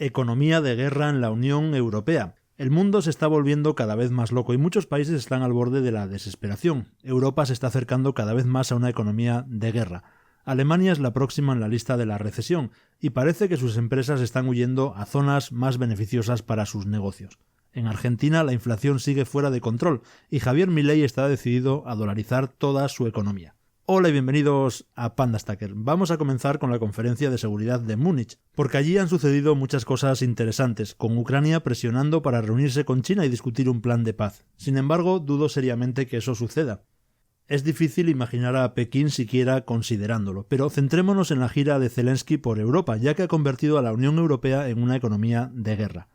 Economía de guerra en la Unión Europea. El mundo se está volviendo cada vez más loco y muchos países están al borde de la desesperación. Europa se está acercando cada vez más a una economía de guerra. Alemania es la próxima en la lista de la recesión y parece que sus empresas están huyendo a zonas más beneficiosas para sus negocios. En Argentina la inflación sigue fuera de control y Javier Milei está decidido a dolarizar toda su economía. Hola y bienvenidos a Panda Stacker. Vamos a comenzar con la conferencia de seguridad de Múnich, porque allí han sucedido muchas cosas interesantes, con Ucrania presionando para reunirse con China y discutir un plan de paz. Sin embargo, dudo seriamente que eso suceda. Es difícil imaginar a Pekín siquiera considerándolo, pero centrémonos en la gira de Zelensky por Europa, ya que ha convertido a la Unión Europea en una economía de guerra.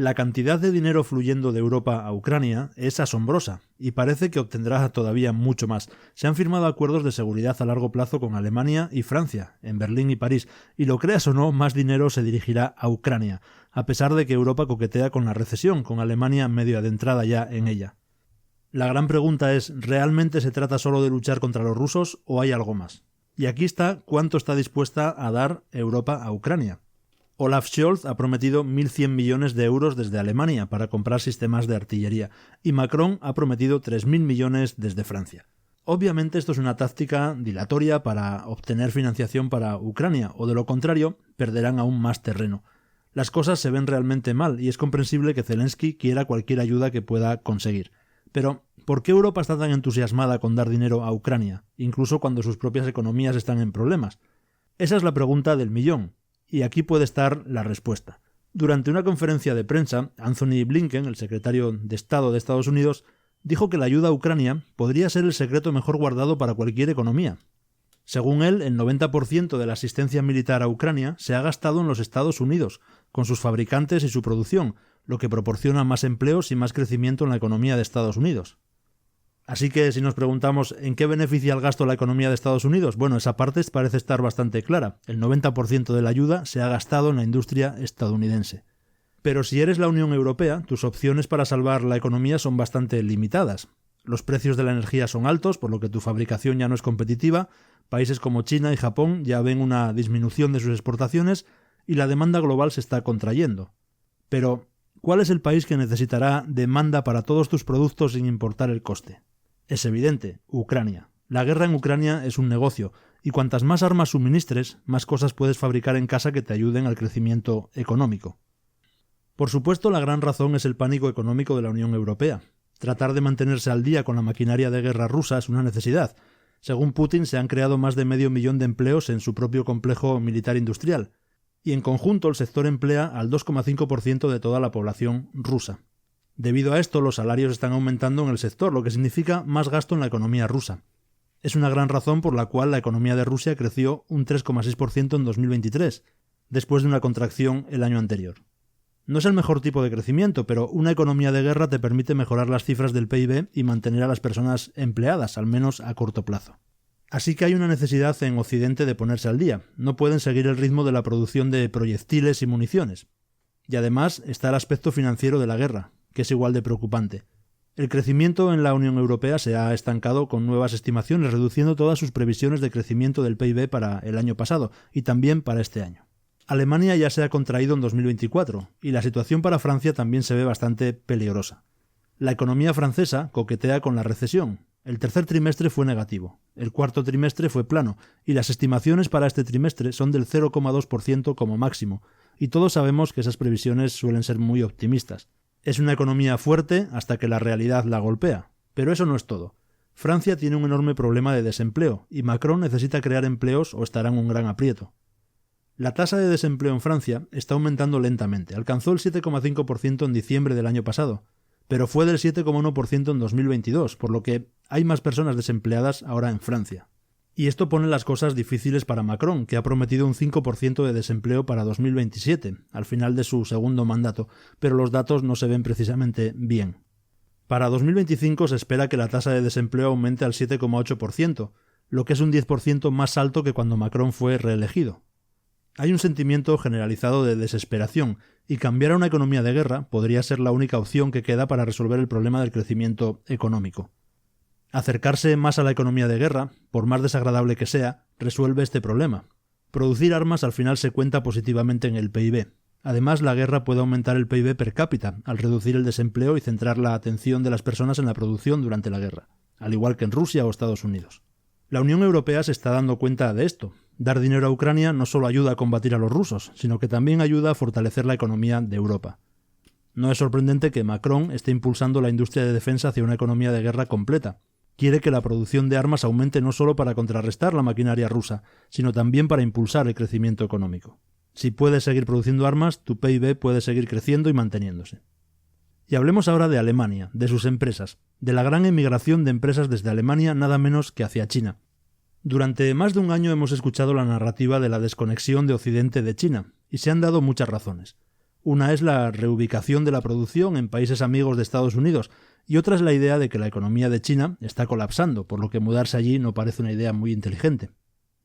La cantidad de dinero fluyendo de Europa a Ucrania es asombrosa y parece que obtendrá todavía mucho más. Se han firmado acuerdos de seguridad a largo plazo con Alemania y Francia, en Berlín y París, y lo creas o no, más dinero se dirigirá a Ucrania, a pesar de que Europa coquetea con la recesión, con Alemania medio adentrada ya en ella. La gran pregunta es, ¿realmente se trata solo de luchar contra los rusos o hay algo más? Y aquí está cuánto está dispuesta a dar Europa a Ucrania. Olaf Scholz ha prometido 1.100 millones de euros desde Alemania para comprar sistemas de artillería y Macron ha prometido 3.000 millones desde Francia. Obviamente esto es una táctica dilatoria para obtener financiación para Ucrania o de lo contrario perderán aún más terreno. Las cosas se ven realmente mal y es comprensible que Zelensky quiera cualquier ayuda que pueda conseguir. Pero, ¿por qué Europa está tan entusiasmada con dar dinero a Ucrania, incluso cuando sus propias economías están en problemas? Esa es la pregunta del millón. Y aquí puede estar la respuesta. Durante una conferencia de prensa, Anthony Blinken, el secretario de Estado de Estados Unidos, dijo que la ayuda a Ucrania podría ser el secreto mejor guardado para cualquier economía. Según él, el 90% de la asistencia militar a Ucrania se ha gastado en los Estados Unidos, con sus fabricantes y su producción, lo que proporciona más empleos y más crecimiento en la economía de Estados Unidos. Así que si nos preguntamos ¿en qué beneficia el gasto la economía de Estados Unidos? Bueno, esa parte parece estar bastante clara. El 90% de la ayuda se ha gastado en la industria estadounidense. Pero si eres la Unión Europea, tus opciones para salvar la economía son bastante limitadas. Los precios de la energía son altos, por lo que tu fabricación ya no es competitiva. Países como China y Japón ya ven una disminución de sus exportaciones y la demanda global se está contrayendo. Pero, ¿cuál es el país que necesitará demanda para todos tus productos sin importar el coste? Es evidente, Ucrania. La guerra en Ucrania es un negocio, y cuantas más armas suministres, más cosas puedes fabricar en casa que te ayuden al crecimiento económico. Por supuesto, la gran razón es el pánico económico de la Unión Europea. Tratar de mantenerse al día con la maquinaria de guerra rusa es una necesidad. Según Putin, se han creado más de 500.000 de empleos en su propio complejo militar industrial, y en conjunto el sector emplea al 2,5% de toda la población rusa. Debido a esto, los salarios están aumentando en el sector, lo que significa más gasto en la economía rusa. Es una gran razón por la cual la economía de Rusia creció un 3,6% en 2023, después de una contracción el año anterior. No es el mejor tipo de crecimiento, pero una economía de guerra te permite mejorar las cifras del PIB y mantener a las personas empleadas, al menos a corto plazo. Así que hay una necesidad en Occidente de ponerse al día. No pueden seguir el ritmo de la producción de proyectiles y municiones. Y además está el aspecto financiero de la guerra, que es igual de preocupante. El crecimiento en la Unión Europea se ha estancado con nuevas estimaciones, reduciendo todas sus previsiones de crecimiento del PIB para el año pasado y también para este año. Alemania ya se ha contraído en 2024 y la situación para Francia también se ve bastante peligrosa. La economía francesa coquetea con la recesión. El tercer trimestre fue negativo, el cuarto trimestre fue plano y las estimaciones para este trimestre son del 0,2% como máximo, y todos sabemos que esas previsiones suelen ser muy optimistas. Es una economía fuerte hasta que la realidad la golpea, pero eso no es todo. Francia tiene un enorme problema de desempleo y Macron necesita crear empleos o estará en un gran aprieto. La tasa de desempleo en Francia está aumentando lentamente, alcanzó el 7,5% en diciembre del año pasado, pero fue del 7,1% en 2022, por lo que hay más personas desempleadas ahora en Francia. Y esto pone las cosas difíciles para Macron, que ha prometido un 5% de desempleo para 2027, al final de su segundo mandato, pero los datos no se ven precisamente bien. Para 2025 se espera que la tasa de desempleo aumente al 7,8%, lo que es un 10% más alto que cuando Macron fue reelegido. Hay un sentimiento generalizado de desesperación, y cambiar a una economía de guerra podría ser la única opción que queda para resolver el problema del crecimiento económico. Acercarse más a la economía de guerra, por más desagradable que sea, resuelve este problema. Producir armas al final se cuenta positivamente en el PIB. Además, la guerra puede aumentar el PIB per cápita, al reducir el desempleo y centrar la atención de las personas en la producción durante la guerra, al igual que en Rusia o Estados Unidos. La Unión Europea se está dando cuenta de esto. Dar dinero a Ucrania no solo ayuda a combatir a los rusos, sino que también ayuda a fortalecer la economía de Europa. No es sorprendente que Macron esté impulsando la industria de defensa hacia una economía de guerra completa. Quiere que la producción de armas aumente no solo para contrarrestar la maquinaria rusa, sino también para impulsar el crecimiento económico. Si puedes seguir produciendo armas, tu PIB puede seguir creciendo y manteniéndose. Y hablemos ahora de Alemania, de sus empresas, de la gran emigración de empresas desde Alemania nada menos que hacia China. Durante más de un año hemos escuchado la narrativa de la desconexión de Occidente de China, y se han dado muchas razones. Una es la reubicación de la producción en países amigos de Estados Unidos, y otra es la idea de que la economía de China está colapsando, por lo que mudarse allí no parece una idea muy inteligente.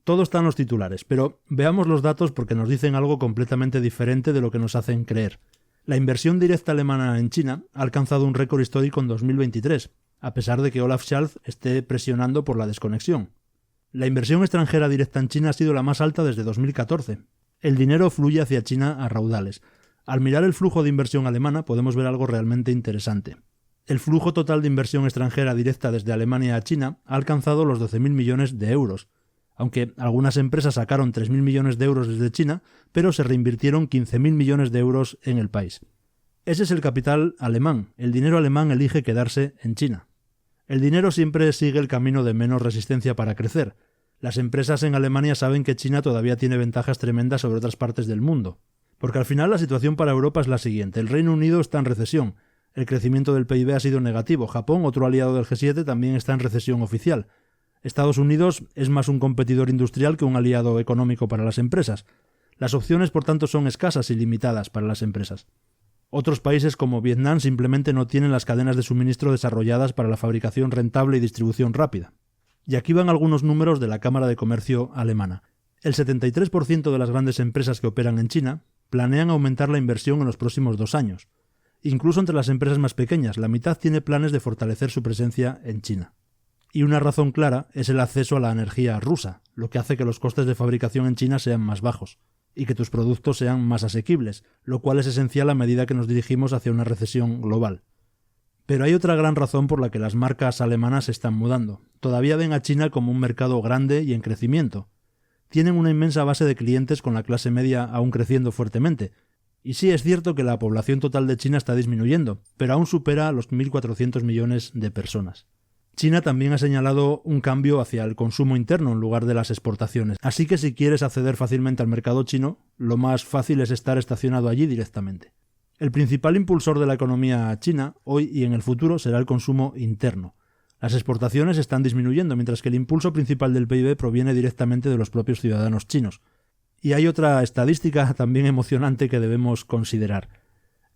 Todo está en los titulares, pero veamos los datos porque nos dicen algo completamente diferente de lo que nos hacen creer. La inversión directa alemana en China ha alcanzado un récord histórico en 2023, a pesar de que Olaf Scholz esté presionando por la desconexión. La inversión extranjera directa en China ha sido la más alta desde 2014. El dinero fluye hacia China a raudales. Al mirar el flujo de inversión alemana podemos ver algo realmente interesante. El flujo total de inversión extranjera directa desde Alemania a China ha alcanzado los 12.000 millones de euros. Aunque algunas empresas sacaron 3.000 millones de euros desde China, pero se reinvirtieron 15.000 millones de euros en el país. Ese es el capital alemán. El dinero alemán elige quedarse en China. El dinero siempre sigue el camino de menos resistencia para crecer. Las empresas en Alemania saben que China todavía tiene ventajas tremendas sobre otras partes del mundo. Porque al final la situación para Europa es la siguiente. El Reino Unido está en recesión. El crecimiento del PIB ha sido negativo. Japón, otro aliado del G7, también está en recesión oficial. Estados Unidos es más un competidor industrial que un aliado económico para las empresas. Las opciones, por tanto, son escasas y limitadas para las empresas. Otros países como Vietnam simplemente no tienen las cadenas de suministro desarrolladas para la fabricación rentable y distribución rápida. Y aquí van algunos números de la Cámara de Comercio alemana. El 73% de las grandes empresas que operan en China planean aumentar la inversión en los próximos 2 años. Incluso entre las empresas más pequeñas, la mitad tiene planes de fortalecer su presencia en China. Y una razón clara es el acceso a la energía rusa, lo que hace que los costes de fabricación en China sean más bajos y que tus productos sean más asequibles, lo cual es esencial a medida que nos dirigimos hacia una recesión global. Pero hay otra gran razón por la que las marcas alemanas se están mudando. Todavía ven a China como un mercado grande y en crecimiento. Tienen una inmensa base de clientes con la clase media aún creciendo fuertemente. Y sí es cierto que la población total de China está disminuyendo, pero aún supera a los 1.400 millones de personas. China también ha señalado un cambio hacia el consumo interno en lugar de las exportaciones. Así que si quieres acceder fácilmente al mercado chino, lo más fácil es estar estacionado allí directamente. El principal impulsor de la economía china, hoy y en el futuro, será el consumo interno. Las exportaciones están disminuyendo, mientras que el impulso principal del PIB proviene directamente de los propios ciudadanos chinos. Y hay otra estadística también emocionante que debemos considerar.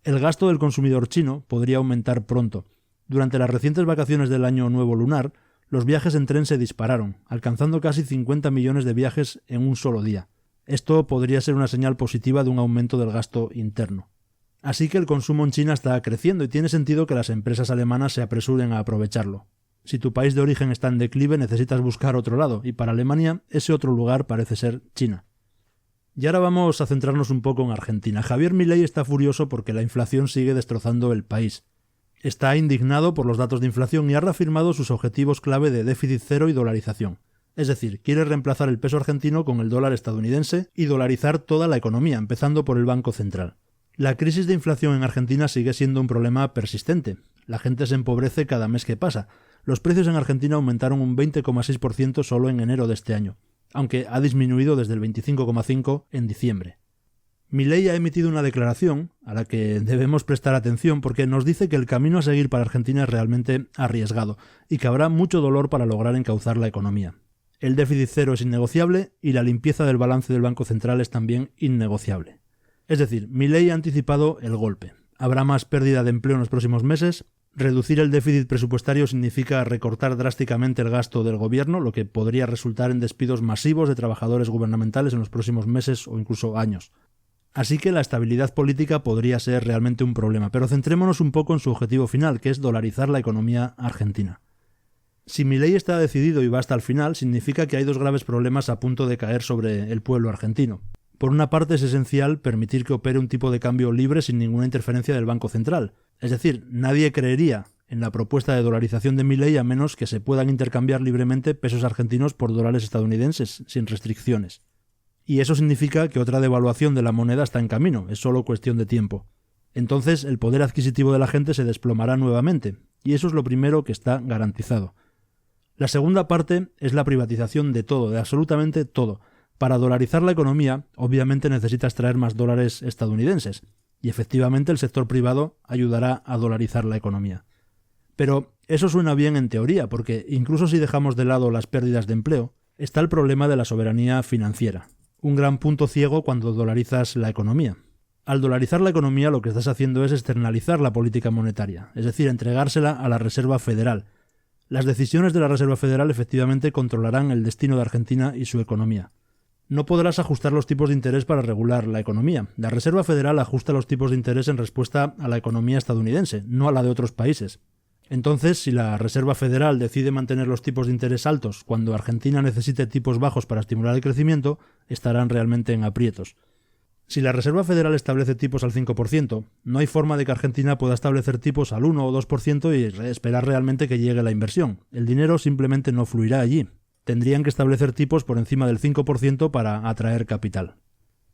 El gasto del consumidor chino podría aumentar pronto. Durante las recientes vacaciones del Año Nuevo Lunar, los viajes en tren se dispararon, alcanzando casi 50 millones de viajes en un solo día. Esto podría ser una señal positiva de un aumento del gasto interno. Así que el consumo en China está creciendo y tiene sentido que las empresas alemanas se apresuren a aprovecharlo. Si tu país de origen está en declive, necesitas buscar otro lado, y para Alemania ese otro lugar parece ser China. Y ahora vamos a centrarnos un poco en Argentina. Javier Milei está furioso porque la inflación sigue destrozando el país. Está indignado por los datos de inflación y ha reafirmado sus objetivos clave de déficit cero y dolarización. Es decir, quiere reemplazar el peso argentino con el dólar estadounidense y dolarizar toda la economía, empezando por el Banco Central. La crisis de inflación en Argentina sigue siendo un problema persistente. La gente se empobrece cada mes que pasa. Los precios en Argentina aumentaron un 20,6% solo en enero de este año, aunque ha disminuido desde el 25,5% en diciembre. Milei ha emitido una declaración a la que debemos prestar atención porque nos dice que el camino a seguir para Argentina es realmente arriesgado y que habrá mucho dolor para lograr encauzar la economía. El déficit cero es innegociable y la limpieza del balance del Banco Central es también innegociable. Es decir, Milei ha anticipado el golpe. Habrá más pérdida de empleo en los próximos meses. Reducir el déficit presupuestario significa recortar drásticamente el gasto del gobierno, lo que podría resultar en despidos masivos de trabajadores gubernamentales en los próximos meses o incluso años. Así que la estabilidad política podría ser realmente un problema, pero centrémonos un poco en su objetivo final, que es dolarizar la economía argentina. Si Milei está decidido y va hasta el final, significa que hay dos graves problemas a punto de caer sobre el pueblo argentino. Por una parte es esencial permitir que opere un tipo de cambio libre sin ninguna interferencia del Banco Central. Es decir, nadie creería en la propuesta de dolarización de Milei a menos que se puedan intercambiar libremente pesos argentinos por dólares estadounidenses, sin restricciones. Y eso significa que otra devaluación de la moneda está en camino, es solo cuestión de tiempo. Entonces el poder adquisitivo de la gente se desplomará nuevamente, y eso es lo primero que está garantizado. La segunda parte es la privatización de todo, de absolutamente todo. Para dolarizar la economía, obviamente necesitas traer más dólares estadounidenses, y efectivamente el sector privado ayudará a dolarizar la economía. Pero eso suena bien en teoría, porque incluso si dejamos de lado las pérdidas de empleo, está el problema de la soberanía financiera, un gran punto ciego cuando dolarizas la economía. Al dolarizar la economía lo que estás haciendo es externalizar la política monetaria, es decir, entregársela a la Reserva Federal. Las decisiones de la Reserva Federal efectivamente controlarán el destino de Argentina y su economía. No podrás ajustar los tipos de interés para regular la economía. La Reserva Federal ajusta los tipos de interés en respuesta a la economía estadounidense, no a la de otros países. Entonces, si la Reserva Federal decide mantener los tipos de interés altos cuando Argentina necesite tipos bajos para estimular el crecimiento, estarán realmente en aprietos. Si la Reserva Federal establece tipos al 5%, no hay forma de que Argentina pueda establecer tipos al 1 o 2% y esperar realmente que llegue la inversión. El dinero simplemente no fluirá allí. Tendrían que establecer tipos por encima del 5% para atraer capital.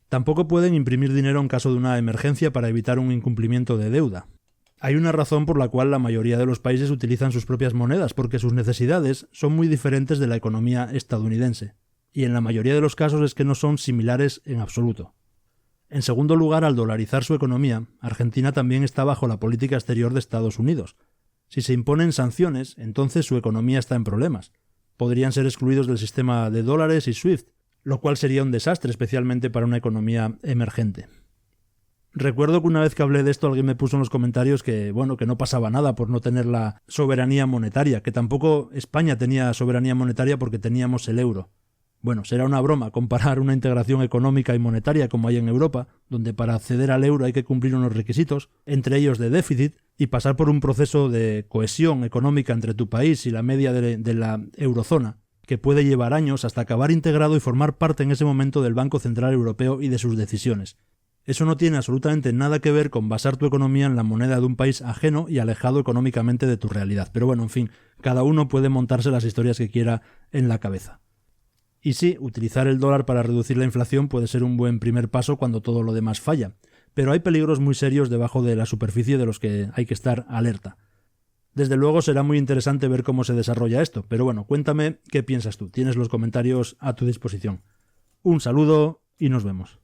Tampoco pueden imprimir dinero en caso de una emergencia para evitar un incumplimiento de deuda. Hay una razón por la cual la mayoría de los países utilizan sus propias monedas, porque sus necesidades son muy diferentes de la economía estadounidense, y en la mayoría de los casos es que no son similares en absoluto. En segundo lugar, al dolarizar su economía, Argentina también está bajo la política exterior de Estados Unidos. Si se imponen sanciones, entonces su economía está en problemas. Podrían ser excluidos del sistema de dólares y SWIFT, lo cual sería un desastre, especialmente para una economía emergente. Recuerdo que una vez que hablé de esto alguien me puso en los comentarios que no pasaba nada por no tener la soberanía monetaria, que tampoco España tenía soberanía monetaria porque teníamos el euro. Bueno, será una broma comparar una integración económica y monetaria como hay en Europa, donde para acceder al euro hay que cumplir unos requisitos, entre ellos de déficit, y pasar por un proceso de cohesión económica entre tu país y la media de la eurozona, que puede llevar años hasta acabar integrado y formar parte en ese momento del Banco Central Europeo y de sus decisiones. Eso no tiene absolutamente nada que ver con basar tu economía en la moneda de un país ajeno y alejado económicamente de tu realidad. Pero bueno, en fin, cada uno puede montarse las historias que quiera en la cabeza. Y sí, utilizar el dólar para reducir la inflación puede ser un buen primer paso cuando todo lo demás falla, pero hay peligros muy serios debajo de la superficie de los que hay que estar alerta. Desde luego será muy interesante ver cómo se desarrolla esto, pero bueno, cuéntame qué piensas tú. Tienes los comentarios a tu disposición. Un saludo y nos vemos.